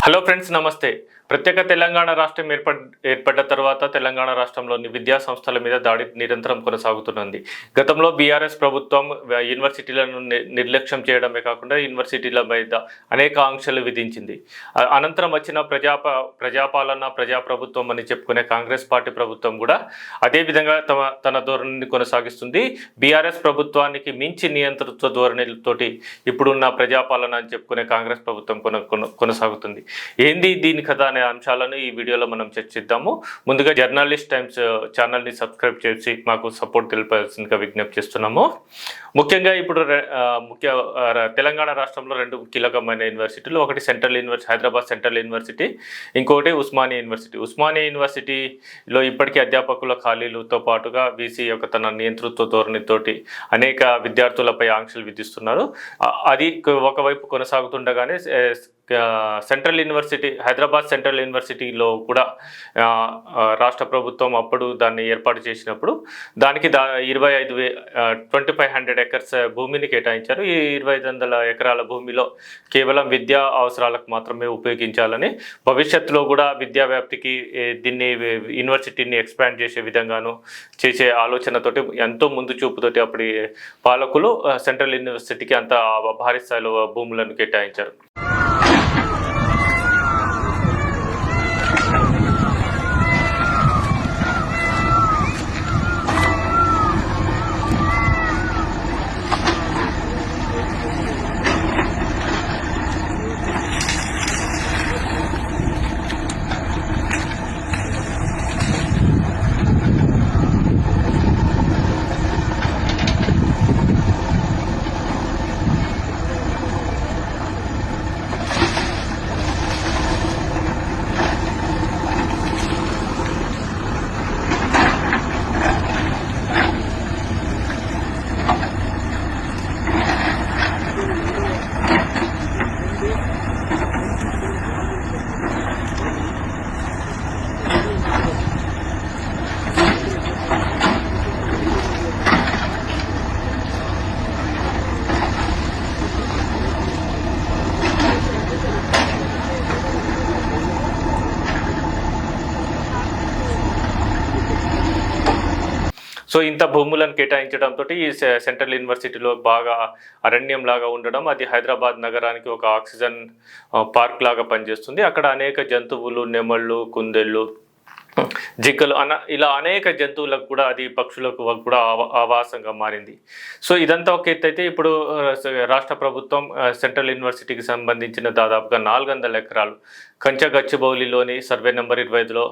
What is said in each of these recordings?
Hello friends, నమస్తే. ప్రత్యేక తెలంగాణ రాష్ట్రం ఏర్పడ్డ తర్వాత తెలంగాణ రాష్ట్రంలోని విద్యా సంస్థల మీద దాడి నిరంతరం కొనసాగుతున్నది. గతంలో బీఆర్ఎస్ ప్రభుత్వం యూనివర్సిటీలను నిర్లక్ష్యం చేయడమే కాకుండా యూనివర్సిటీల మీద అనేక ఆంక్షలు విధించింది. అనంతరం వచ్చిన ప్రజాప్రభుత్వం అని చెప్పుకునే కాంగ్రెస్ పార్టీ ప్రభుత్వం కూడా అదే విధంగా తన ధోరణిని కొనసాగిస్తుంది. బీఆర్ఎస్ ప్రభుత్వానికి మించి నియంతృత్వ ధోరణితోటి ఇప్పుడున్న ప్రజాపాలన అని చెప్పుకునే కాంగ్రెస్ ప్రభుత్వం కొనసాగుతుంది. ఏంది దీని కథ అనే అంశాలను ఈ వీడియోలో మనం చర్చిద్దాము. ముందుగా జర్నలిస్ట్ టైమ్స్ ఛానల్ని సబ్స్క్రైబ్ చేసి మాకు సపోర్ట్ తెలిపాల్సిందిగా విజ్ఞప్తి చేస్తున్నాము. ముఖ్యంగా ఇప్పుడు తెలంగాణ రాష్ట్రంలో రెండు కీలకమైన యూనివర్సిటీలు, ఒకటి హైదరాబాద్ సెంట్రల్ యూనివర్సిటీ, ఇంకొకటి ఉస్మానియా యూనివర్సిటీ. ఉస్మానియా యూనివర్సిటీలో ఇప్పటికీ అధ్యాపకుల ఖాళీలతో పాటుగా వీసీ యొక్క తన నియంతృత్వ ధోరణితోటి అనేక విద్యార్థులపై ఆంక్షలు విధిస్తున్నారు. అది ఒకవైపు కొనసాగుతుండగానే హైదరాబాద్ సెంట్రల్ యూనివర్సిటీలో కూడా రాష్ట్ర ప్రభుత్వం అప్పుడు దాన్ని ఏర్పాటు చేసినప్పుడు దానికి 2500 ఎకర్స్ భూమిని కేటాయించారు. ఈ 2500 ఎకరాల భూమిలో కేవలం విద్యా అవసరాలకు మాత్రమే ఉపయోగించాలని, భవిష్యత్తులో కూడా విద్యా వ్యాప్తికి దీన్ని యూనివర్సిటీని ఎక్స్పాండ్ చేసే విధంగాను చేసే ఆలోచనతోటి ఎంతో ముందు చూపుతోటి అప్పటి పాలకులు సెంట్రల్ యూనివర్సిటీకి అంత భారీ స్థాయిలో భూములను కేటాయించారు. సో ఇంత భూములను కేటాయించడంతో ఈ సెంట్రల్ యూనివర్సిటీలో బాగా అరణ్యం లాగా ఉండడం, అది హైదరాబాద్ నగరానికి ఒక ఆక్సిజన్ పార్క్ లాగా పనిచేస్తుంది. అక్కడ అనేక జంతువులు, నెమళ్ళు, కుందేళ్ళు, జింకలు ఇలా అనేక జంతువులకు కూడా, అది పక్షులకు కూడా ఆవాసంగా మారింది. సో ఇదంతా ఒక ఎత్తు అయితే, ఇప్పుడు రాష్ట్ర ప్రభుత్వం సెంట్రల్ యూనివర్సిటీకి సంబంధించిన దాదాపుగా 400 ఎకరాలు కంచగచ్చిబౌలిలోని సర్వే నెంబర్ 25లో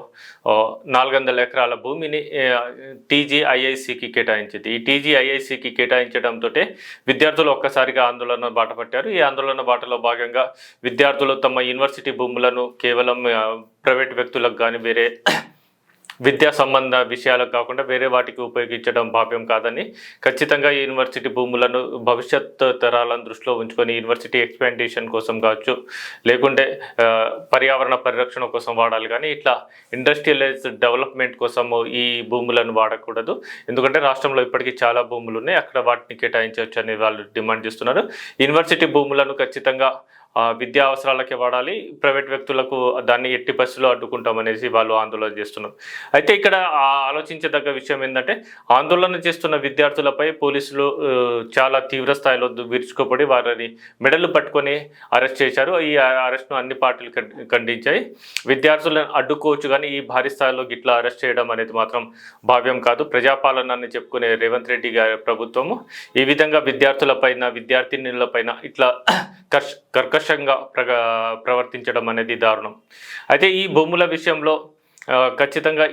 400 ఎకరాల భూమిని టీజీఐఐసికి కేటాయించింది. ఈ టీజీఐఐసికి కేటాయించడంతో విద్యార్థులు ఒక్కసారిగా ఆందోళన బాట పట్టారు. ఈ ఆందోళన బాటలో భాగంగా విద్యార్థులు తమ యూనివర్సిటీ భూములను కేవలం ప్రైవేట్ వ్యక్తులకు కానీ వేరే విద్యా సంబంధ విషయాలకు కాకుండా వేరే వాటికి ఉపయోగించడం భావ్యం కాదని, ఖచ్చితంగా ఈ యూనివర్సిటీ భూములను భవిష్యత్ తరాలను దృష్టిలో ఉంచుకొని యూనివర్సిటీ ఎక్స్పాండేషన్ కోసం కావచ్చు, లేకుంటే పర్యావరణ పరిరక్షణ కోసం వాడాలి, కానీ ఇట్లా ఇండస్ట్రియలైజ్ డెవలప్మెంట్ కోసము ఈ భూములను వాడకూడదు. ఎందుకంటే రాష్ట్రంలో ఇప్పటికీ చాలా భూములు ఉన్నాయి, అక్కడ వాటిని కేటాయించవచ్చు అని వాళ్ళు డిమాండ్ చేస్తున్నారు. యూనివర్సిటీ భూములను ఖచ్చితంగా విద్యా అవసరాలకే వాడాలి, ప్రైవేట్ వ్యక్తులకు దాన్ని ఎట్టి పరిస్థితుల్లో అడ్డుకుంటామనేసి వాళ్ళు ఆందోళన చేస్తున్నారు. అయితే ఇక్కడ ఆలోచించదగ్గ విషయం ఏంటంటే, ఆందోళన చేస్తున్న విద్యార్థులపై పోలీసులు చాలా తీవ్ర స్థాయిలో విరుచుకోపడి వారిని మెడలు పట్టుకొని అరెస్ట్ చేశారు. ఈ అరెస్ట్ను అన్ని పార్టీలు ఖండించాయి. విద్యార్థులను అడ్డుకోవచ్చు, కానీ ఈ భారీ స్థాయిలో గిట్లా అరెస్ట్ చేయడం అనేది మాత్రం భావ్యం కాదు. ప్రజాపాలనని చెప్పుకునే రేవంత్ రెడ్డి గారి ప్రభుత్వము ఈ విధంగా విద్యార్థులపైన, విద్యార్థినులపైన ఇట్లా కర్కశంగా ప్రవర్తించడం అనేది దారుణం. అయితే ఈ భూముల విషయంలో ఖచ్చితంగా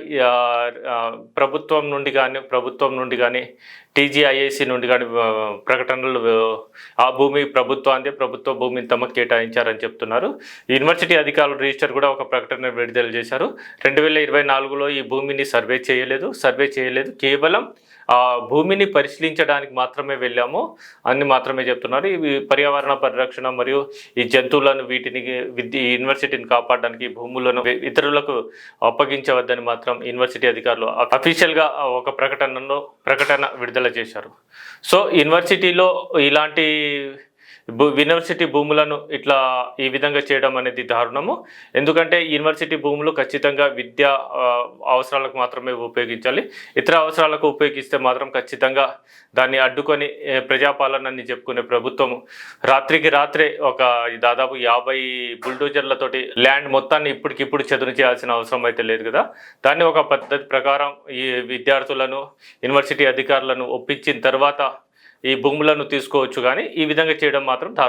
ప్రభుత్వం నుండి కానీ టీజీఐఐసి నుండి కానీ ప్రకటనలు ఆ భూమి ప్రభుత్వాందే, ప్రభుత్వ భూమిని తమకు కేటాయించారని చెప్తున్నారు. యూనివర్సిటీ అధికారులు రిజిస్టర్ కూడా ఒక ప్రకటన విడుదల చేశారు. 2024లో ఈ భూమిని సర్వే చేయలేదు, కేవలం ఆ భూమిని పరిశీలించడానికి మాత్రమే వెళ్ళాము అని మాత్రమే చెప్తున్నారు. ఇవి పర్యావరణ పరిరక్షణ మరియు ఈ జంతువులను వీటిని యూనివర్సిటీని కాపాడడానికి భూములను ఇతరులకు అప్పగించవద్దని మాత్రం యూనివర్సిటీ అధికారులు అఫీషియల్గా ఒక ప్రకటన విడుదల చేశారు. సో యూనివర్సిటీలో ఇలాంటి యూనివర్సిటీ భూములను ఇట్లా ఈ విధంగా చేయడం అనేది దారుణము. ఎందుకంటే యూనివర్సిటీ భూములు ఖచ్చితంగా విద్యా అవసరాలకు మాత్రమే ఉపయోగించాలి. ఇతర అవసరాలకు ఉపయోగిస్తే మాత్రం ఖచ్చితంగా దాన్ని అడ్డుకొని ప్రజాపాలనని చెప్పుకునే ప్రభుత్వం రాత్రికి రాత్రే ఒక దాదాపు 50 బుల్డోజర్లతోటి ల్యాండ్ మొత్తాన్ని ఇప్పటికిప్పుడు చదును చేయాల్సిన అవసరం అయితే లేదు కదా. దాన్ని ఒక పద్ధతి ప్రకారం ఈ విద్యార్థులను యూనివర్సిటీ అధికారులను ఒప్పించిన తర్వాత ఈ భూములను తీసుకోవచ్చు, కానీ ఈ విధంగా చేయడం మాత్రం దారుణం.